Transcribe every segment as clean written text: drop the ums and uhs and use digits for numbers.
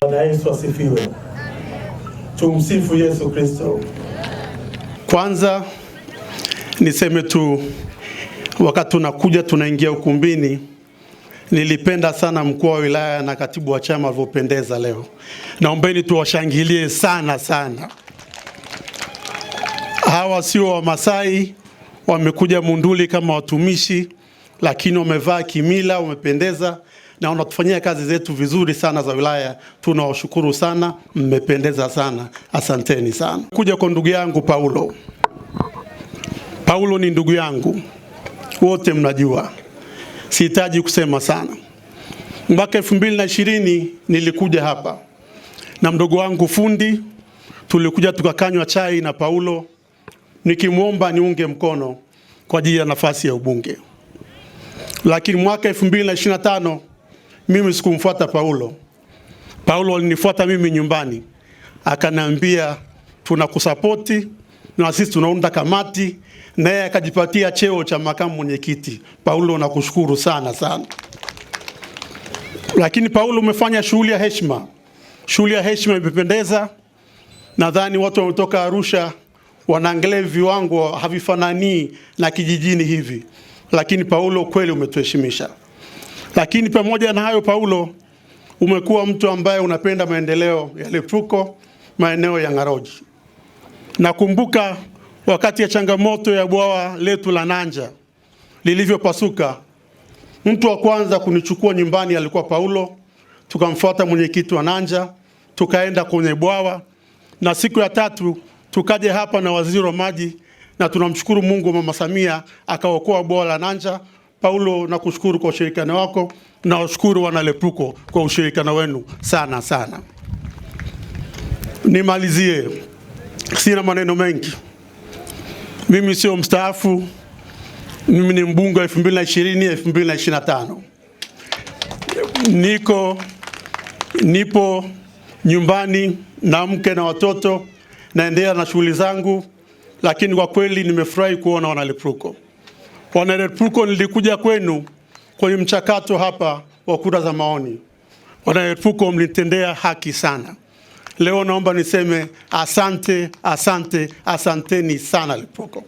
Bwana Yesu asifiwe. Tumsifu Yesu Kristo. Kwanza niseme tu, wakati tunaingia ukumbini, nilipenda sana mkuu wa wilaya na katibu wa chama walivyopendeza leo. Naombeni tuwashangilie sana sana. Hawa sio Wamasai, wamekuja Munduli kama watumishi, lakini wamevaa kimila, wamependeza na wanatufanyia kazi zetu vizuri sana za wilaya. Tunawashukuru sana, mmependeza sana. Asanteni sana. Kuja kwa ndugu yangu Paulo. Paulo ni ndugu yangu, wote mnajua, sihitaji kusema sana. Mwaka 2020 nilikuja hapa na mdogo wangu Fundi, tulikuja tukakanywa chai na Paulo nikimuomba niunge mkono kwa ajili ya nafasi ya ubunge. Lakini mwaka 2025 mimi sikumfuata Paulo. Paulo alinifuata mimi nyumbani, akaniambia tunakusapoti na sisi tunaunda kamati, na yeye akajipatia cheo cha makamu mwenyekiti. Paulo, nakushukuru sana sana. Lakini Paulo umefanya shughuli ya heshima. Shughuli ya heshima imependeza. Nadhani watu wametoka Arusha wanaangalia viwango havifanani na kijijini hivi. Lakini Paulo kweli umetuheshimisha. Lakini pamoja na hayo, Paulo umekuwa mtu ambaye unapenda maendeleo ya Lepruko, maeneo ya Ngaroji. Nakumbuka wakati ya changamoto ya bwawa letu la Nanja lilivyopasuka, mtu wa kwanza kunichukua nyumbani alikuwa Paulo. Tukamfuata mwenyekiti wa Nanja, tukaenda kwenye bwawa, na siku ya 3 tukaja hapa na waziri wa maji, na tunamshukuru Mungu Mama Samia akaokoa bwawa la Nanja. Paulo, nakushukuru kwa ushirikiano wako, na washukuru wana Lepruko kwa ushirikiano wenu sana sana. Nimalizie, sina maneno mengi. Mimi sio mstaafu, mimi ni mbunge wa 2020-2025. Nipo nyumbani na mke na watoto, naendelea na shughuli zangu, lakini kwa kweli nimefurahi kuona wana Lepruko. Wana Lepruko, nilikuja kwenu kwenye mchakato hapa wa kura za maoni. Wana Lepruko, mlitendea haki sana. Leo naomba niseme asante, asante, asanteni sana Lepruko.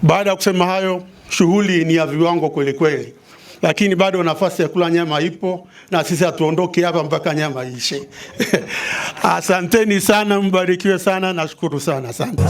Baada ya kusema hayo, shughuli ni ya viwango kweli kweli. Lakini bado nafasi ya kula nyama ipo, na sisi hatuondoke hapa mpaka nyama ishe. Asanteni sana, mbarikiwe sana, nashukuru sana, asante.